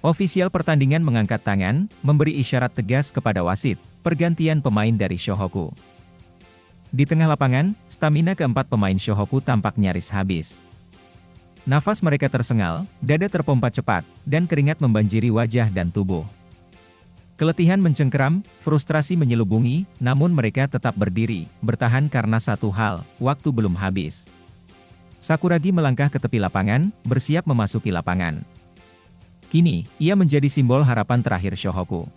Ofisial pertandingan mengangkat tangan, memberi isyarat tegas kepada wasit, pergantian pemain dari Shohoku. Di tengah lapangan, stamina keempat pemain Shohoku tampak nyaris habis. Nafas mereka tersengal, dada terpompa cepat, dan keringat membanjiri wajah dan tubuh. Keletihan mencengkeram, frustrasi menyelubungi, namun mereka tetap berdiri, bertahan karena satu hal, waktu belum habis. Sakuragi melangkah ke tepi lapangan, bersiap memasuki lapangan. Kini, ia menjadi simbol harapan terakhir Shohoku.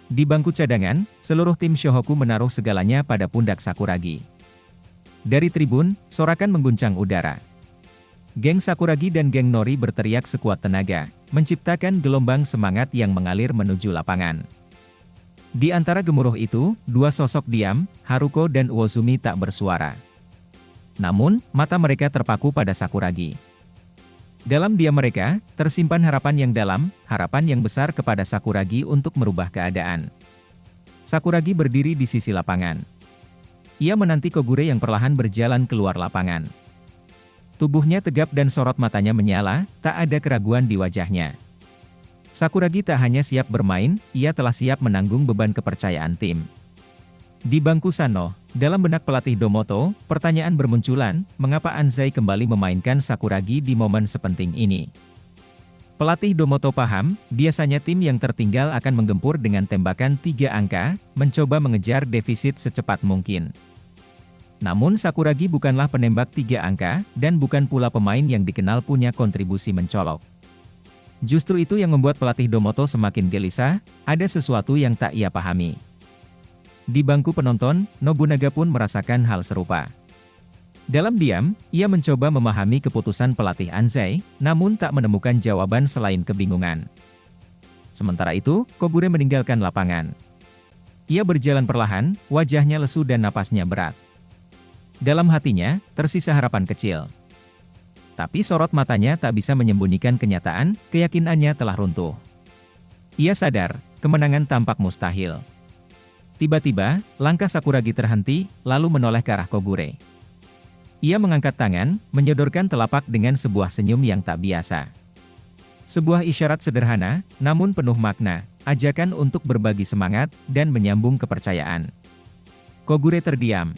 Di bangku cadangan, seluruh tim Shohoku menaruh segalanya pada pundak Sakuragi. Dari tribun, sorakan mengguncang udara. Geng Sakuragi dan geng Nori berteriak sekuat tenaga, menciptakan gelombang semangat yang mengalir menuju lapangan. Di antara gemuruh itu, dua sosok diam, Haruko dan Uozumi tak bersuara. Namun, mata mereka terpaku pada Sakuragi. Dalam diam mereka, tersimpan harapan yang dalam, harapan yang besar kepada Sakuragi untuk merubah keadaan. Sakuragi berdiri di sisi lapangan. Ia menanti Kogure yang perlahan berjalan keluar lapangan. Tubuhnya tegap dan sorot matanya menyala, tak ada keraguan di wajahnya. Sakuragi tak hanya siap bermain, ia telah siap menanggung beban kepercayaan tim. Di bangku Sano, dalam benak pelatih Domoto, pertanyaan bermunculan, mengapa Anzai kembali memainkan Sakuragi di momen sepenting ini? Pelatih Domoto paham, biasanya tim yang tertinggal akan menggempur dengan tembakan 3 angka, mencoba mengejar defisit secepat mungkin. Namun Sakuragi bukanlah penembak 3 angka, dan bukan pula pemain yang dikenal punya kontribusi mencolok. Justru itu yang membuat pelatih Domoto semakin gelisah, ada sesuatu yang tak ia pahami. Di bangku penonton, Nobunaga pun merasakan hal serupa. Dalam diam, ia mencoba memahami keputusan pelatih Anzai, namun tak menemukan jawaban selain kebingungan. Sementara itu, Kogure meninggalkan lapangan. Ia berjalan perlahan, wajahnya lesu dan napasnya berat. Dalam hatinya, tersisa harapan kecil. Tapi sorot matanya tak bisa menyembunyikan kenyataan, keyakinannya telah runtuh. Ia sadar, kemenangan tampak mustahil. Tiba-tiba, langkah Sakuragi terhenti, lalu menoleh ke arah Kogure. Ia mengangkat tangan, menyodorkan telapak dengan sebuah senyum yang tak biasa. Sebuah isyarat sederhana, namun penuh makna, ajakan untuk berbagi semangat, dan menyambung kepercayaan. Kogure terdiam.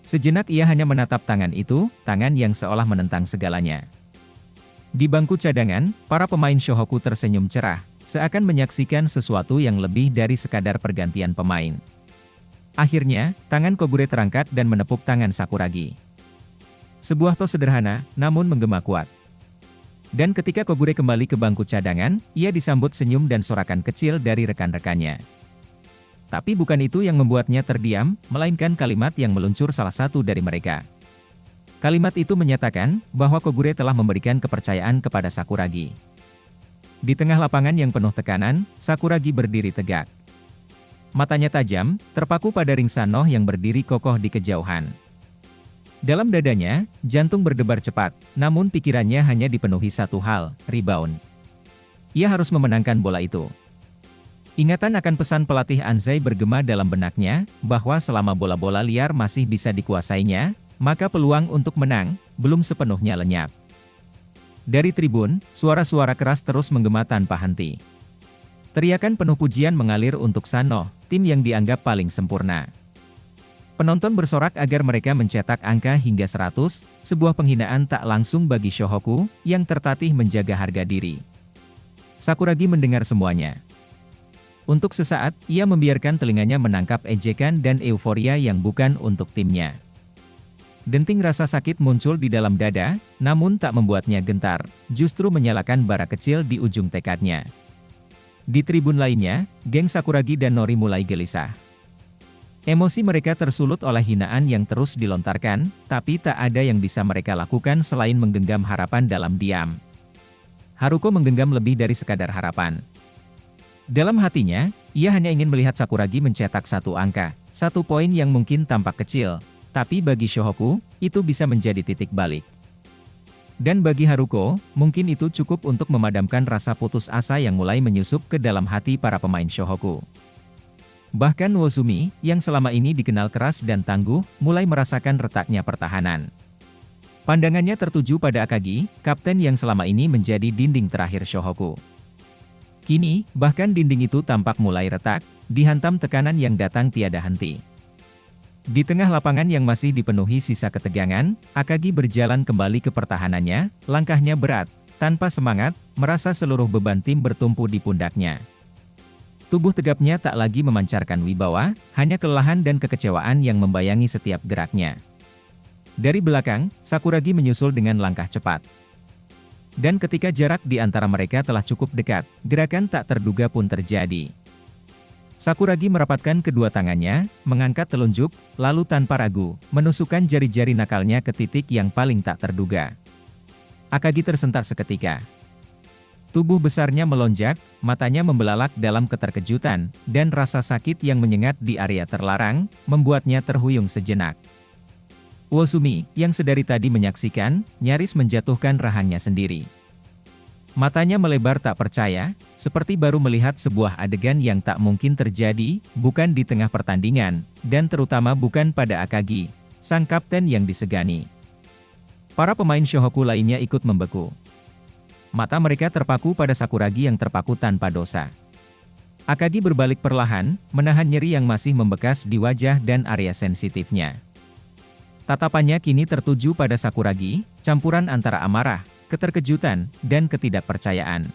Sejenak ia hanya menatap tangan itu, tangan yang seolah menentang segalanya. Di bangku cadangan, para pemain Shohoku tersenyum cerah, seakan menyaksikan sesuatu yang lebih dari sekadar pergantian pemain. Akhirnya, tangan Kogure terangkat dan menepuk tangan Sakuragi. Sebuah tos sederhana, namun menggema kuat. Dan ketika Kogure kembali ke bangku cadangan, ia disambut senyum dan sorakan kecil dari rekan-rekannya. Tapi bukan itu yang membuatnya terdiam, melainkan kalimat yang meluncur salah satu dari mereka. Kalimat itu menyatakan bahwa Kogure telah memberikan kepercayaan kepada Sakuragi. Di tengah lapangan yang penuh tekanan, Sakuragi berdiri tegak. Matanya tajam, terpaku pada ring Sanoh yang berdiri kokoh di kejauhan. Dalam dadanya, jantung berdebar cepat, namun pikirannya hanya dipenuhi satu hal, rebound. Ia harus memenangkan bola itu. Ingatan akan pesan pelatih Anzai bergema dalam benaknya, bahwa selama bola-bola liar masih bisa dikuasainya, maka peluang untuk menang belum sepenuhnya lenyap. Dari tribun, suara-suara keras terus menggema tanpa henti. Teriakan penuh pujian mengalir untuk Sanoh, tim yang dianggap paling sempurna. Penonton bersorak agar mereka mencetak angka hingga 100, sebuah penghinaan tak langsung bagi Shohoku, yang tertatih menjaga harga diri. Sakuragi mendengar semuanya. Untuk sesaat, ia membiarkan telinganya menangkap ejekan dan euforia yang bukan untuk timnya. Denting rasa sakit muncul di dalam dada, namun tak membuatnya gentar, justru menyalakan bara kecil di ujung tekadnya. Di tribun lainnya, geng Sakuragi dan Nori mulai gelisah. Emosi mereka tersulut oleh hinaan yang terus dilontarkan, tapi tak ada yang bisa mereka lakukan selain menggenggam harapan dalam diam. Haruko menggenggam lebih dari sekadar harapan. Dalam hatinya, ia hanya ingin melihat Sakuragi mencetak satu angka, 1 poin yang mungkin tampak kecil. Tapi bagi Shohoku, itu bisa menjadi titik balik. Dan bagi Haruko, mungkin itu cukup untuk memadamkan rasa putus asa yang mulai menyusup ke dalam hati para pemain Shohoku. Bahkan Uozumi, yang selama ini dikenal keras dan tangguh, mulai merasakan retaknya pertahanan. Pandangannya tertuju pada Akagi, kapten yang selama ini menjadi dinding terakhir Shohoku. Kini, bahkan dinding itu tampak mulai retak, dihantam tekanan yang datang tiada henti. Di tengah lapangan yang masih dipenuhi sisa ketegangan, Akagi berjalan kembali ke pertahanannya, langkahnya berat, tanpa semangat, merasa seluruh beban tim bertumpu di pundaknya. Tubuh tegapnya tak lagi memancarkan wibawa, hanya kelelahan dan kekecewaan yang membayangi setiap geraknya. Dari belakang, Sakuragi menyusul dengan langkah cepat. Dan ketika jarak di antara mereka telah cukup dekat, gerakan tak terduga pun terjadi. Sakuragi merapatkan kedua tangannya, mengangkat telunjuk, lalu tanpa ragu, menusukkan jari-jari nakalnya ke titik yang paling tak terduga. Akagi tersentak seketika. Tubuh besarnya melonjak, matanya membelalak dalam keterkejutan, dan rasa sakit yang menyengat di area terlarang, membuatnya terhuyung sejenak. Uozumi, yang sedari tadi menyaksikan, nyaris menjatuhkan rahangnya sendiri. Matanya melebar tak percaya, seperti baru melihat sebuah adegan yang tak mungkin terjadi, bukan di tengah pertandingan, dan terutama bukan pada Akagi, sang kapten yang disegani. Para pemain Shohoku lainnya ikut membeku. Mata mereka terpaku pada Sakuragi yang terpaku tanpa dosa. Akagi berbalik perlahan, menahan nyeri yang masih membekas di wajah dan area sensitifnya. Tatapannya kini tertuju pada Sakuragi, campuran antara amarah, keterkejutan, dan ketidakpercayaan.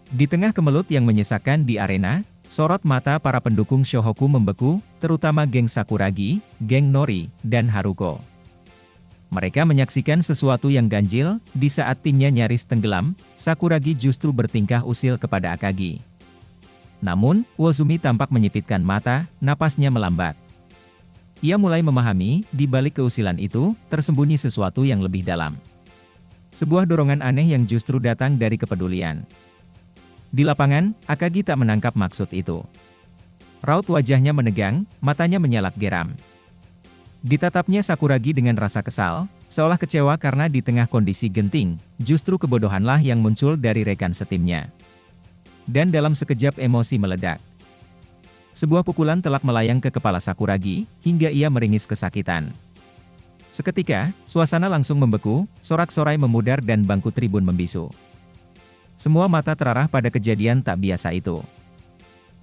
Di tengah kemelut yang menyesakan di arena, sorot mata para pendukung Shohoku membeku, terutama geng Sakuragi, geng Nori, dan Haruko. Mereka menyaksikan sesuatu yang ganjil, di saat timnya nyaris tenggelam, Sakuragi justru bertingkah usil kepada Akagi. Namun, Uozumi tampak menyipitkan mata, napasnya melambat. Ia mulai memahami, di balik keusilan itu, tersembunyi sesuatu yang lebih dalam. Sebuah dorongan aneh yang justru datang dari kepedulian. Di lapangan, Akagi tak menangkap maksud itu. Raut wajahnya menegang, matanya menyalak geram. Ditatapnya Sakuragi dengan rasa kesal, seolah kecewa karena di tengah kondisi genting, justru kebodohanlah yang muncul dari rekan setimnya. Dan dalam sekejap emosi meledak. Sebuah pukulan telak melayang ke kepala Sakuragi, hingga ia meringis kesakitan. Seketika, suasana langsung membeku, sorak-sorai memudar dan bangku tribun membisu. Semua mata terarah pada kejadian tak biasa itu.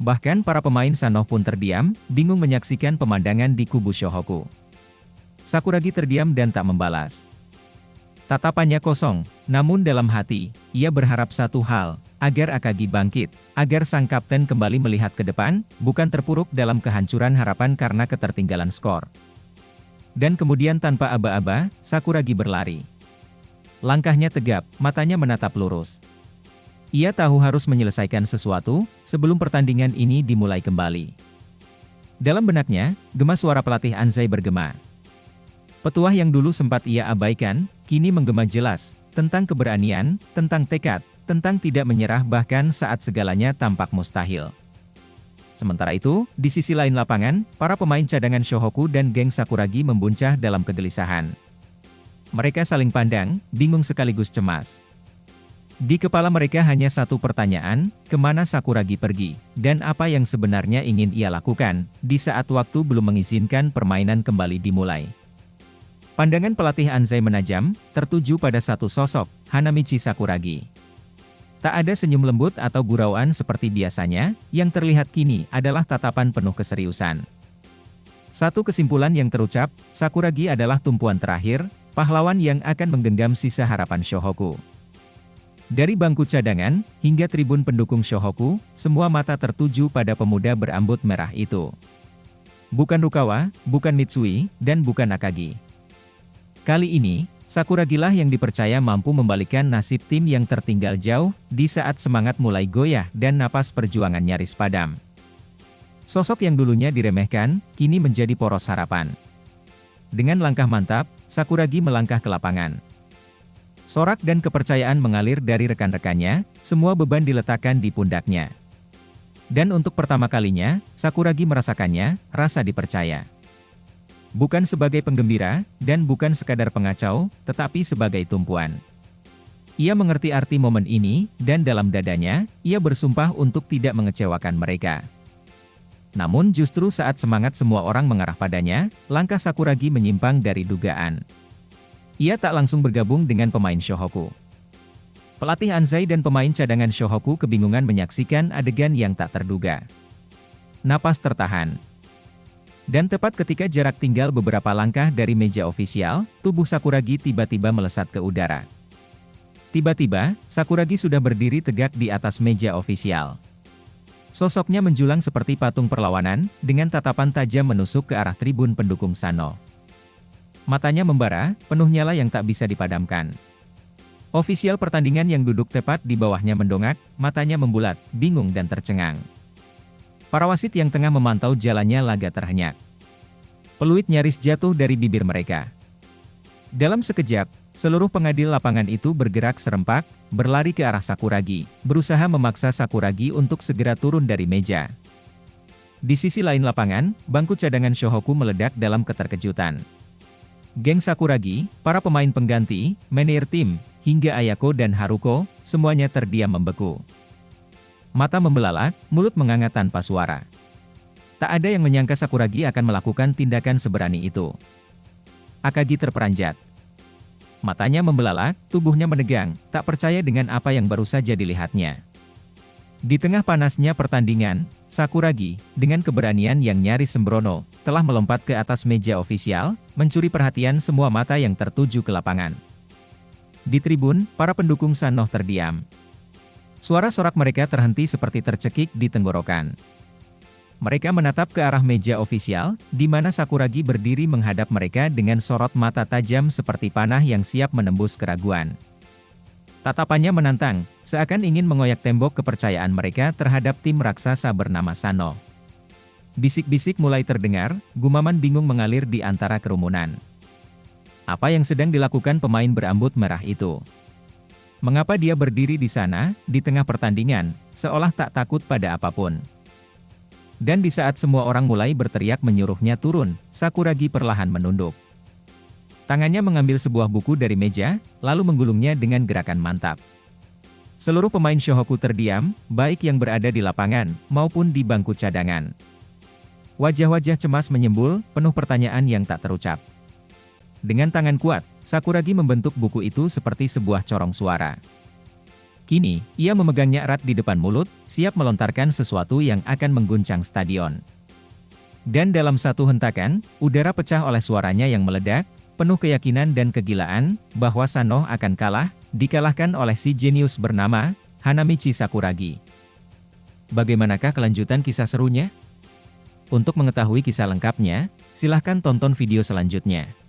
Bahkan para pemain Sanoh pun terdiam, bingung menyaksikan pemandangan di kubu Shohoku. Sakuragi terdiam dan tak membalas. Tatapannya kosong, namun dalam hati, ia berharap satu hal, agar Akagi bangkit, agar sang kapten kembali melihat ke depan, bukan terpuruk dalam kehancuran harapan karena ketertinggalan skor. Dan kemudian tanpa aba-aba, Sakuragi berlari. Langkahnya tegap, matanya menatap lurus. Ia tahu harus menyelesaikan sesuatu, sebelum pertandingan ini dimulai kembali. Dalam benaknya, gema suara pelatih Anzai bergema. Petuah yang dulu sempat ia abaikan, kini menggema jelas, tentang keberanian, tentang tekad, tentang tidak menyerah bahkan saat segalanya tampak mustahil. Sementara itu, di sisi lain lapangan, para pemain cadangan Shohoku dan geng Sakuragi membuncah dalam kegelisahan. Mereka saling pandang, bingung sekaligus cemas. Di kepala mereka hanya satu pertanyaan, kemana Sakuragi pergi, dan apa yang sebenarnya ingin ia lakukan, di saat waktu belum mengizinkan permainan kembali dimulai. Pandangan pelatih Anzai menajam, tertuju pada satu sosok, Hanamichi Sakuragi. Tak ada senyum lembut atau gurauan seperti biasanya, yang terlihat kini adalah tatapan penuh keseriusan. Satu kesimpulan yang terucap, Sakuragi adalah tumpuan terakhir, pahlawan yang akan menggenggam sisa harapan Shohoku. Dari bangku cadangan, hingga tribun pendukung Shohoku, semua mata tertuju pada pemuda berambut merah itu. Bukan Rukawa, bukan Mitsui, dan bukan Akagi. Kali ini, Sakuragilah yang dipercaya mampu membalikkan nasib tim yang tertinggal jauh, di saat semangat mulai goyah dan napas perjuangan nyaris padam. Sosok yang dulunya diremehkan, kini menjadi poros harapan. Dengan langkah mantap, Sakuragi melangkah ke lapangan. Sorak dan kepercayaan mengalir dari rekan-rekannya, semua beban diletakkan di pundaknya. Dan untuk pertama kalinya, Sakuragi merasakannya, rasa dipercaya. Bukan sebagai penggembira, dan bukan sekadar pengacau, tetapi sebagai tumpuan. Ia mengerti arti momen ini, dan dalam dadanya, ia bersumpah untuk tidak mengecewakan mereka. Namun justru saat semangat semua orang mengarah padanya, langkah Sakuragi menyimpang dari dugaan. Ia tak langsung bergabung dengan pemain Shohoku. Pelatih Anzai dan pemain cadangan Shohoku kebingungan menyaksikan adegan yang tak terduga. Napas tertahan. Dan tepat ketika jarak tinggal beberapa langkah dari meja ofisial, tubuh Sakuragi tiba-tiba melesat ke udara. Tiba-tiba, Sakuragi sudah berdiri tegak di atas meja ofisial. Sosoknya menjulang seperti patung perlawanan, dengan tatapan tajam menusuk ke arah tribun pendukung Sano. Matanya membara, penuh nyala yang tak bisa dipadamkan. Ofisial pertandingan yang duduk tepat di bawahnya mendongak, matanya membulat, bingung dan tercengang. Para wasit yang tengah memantau jalannya laga terhenyak. Peluit nyaris jatuh dari bibir mereka. Dalam sekejap, seluruh pengadil lapangan itu bergerak serempak, berlari ke arah Sakuragi, berusaha memaksa Sakuragi untuk segera turun dari meja. Di sisi lain lapangan, bangku cadangan Shohoku meledak dalam keterkejutan. Geng Sakuragi, para pemain pengganti, manajer tim, hingga Ayako dan Haruko, semuanya terdiam membeku. Mata membelalak, mulut menganga tanpa suara. Tak ada yang menyangka Sakuragi akan melakukan tindakan seberani itu. Akagi terperanjat. Matanya membelalak, tubuhnya menegang, tak percaya dengan apa yang baru saja dilihatnya. Di tengah panasnya pertandingan, Sakuragi, dengan keberanian yang nyaris sembrono, telah melompat ke atas meja ofisial, mencuri perhatian semua mata yang tertuju ke lapangan. Di tribun, para pendukung Sano terdiam. Suara sorak mereka terhenti seperti tercekik di tenggorokan. Mereka menatap ke arah meja ofisial, di mana Sakuragi berdiri menghadap mereka dengan sorot mata tajam seperti panah yang siap menembus keraguan. Tatapannya menantang, seakan ingin mengoyak tembok kepercayaan mereka terhadap tim raksasa bernama Sano. Bisik-bisik mulai terdengar, gumaman bingung mengalir di antara kerumunan. Apa yang sedang dilakukan pemain berambut merah itu? Mengapa dia berdiri di sana, di tengah pertandingan, seolah tak takut pada apapun? Dan di saat semua orang mulai berteriak menyuruhnya turun, Sakuragi perlahan menunduk. Tangannya mengambil sebuah buku dari meja, lalu menggulungnya dengan gerakan mantap. Seluruh pemain Shohoku terdiam, baik yang berada di lapangan, maupun di bangku cadangan. Wajah-wajah cemas menyembul, penuh pertanyaan yang tak terucap. Dengan tangan kuat, Sakuragi membentuk buku itu seperti sebuah corong suara. Kini, ia memegangnya erat di depan mulut, siap melontarkan sesuatu yang akan mengguncang stadion. Dan dalam satu hentakan, udara pecah oleh suaranya yang meledak, penuh keyakinan dan kegilaan, bahwa Sano akan kalah, dikalahkan oleh si jenius bernama Hanamichi Sakuragi. Bagaimanakah kelanjutan kisah serunya? Untuk mengetahui kisah lengkapnya, silahkan tonton video selanjutnya.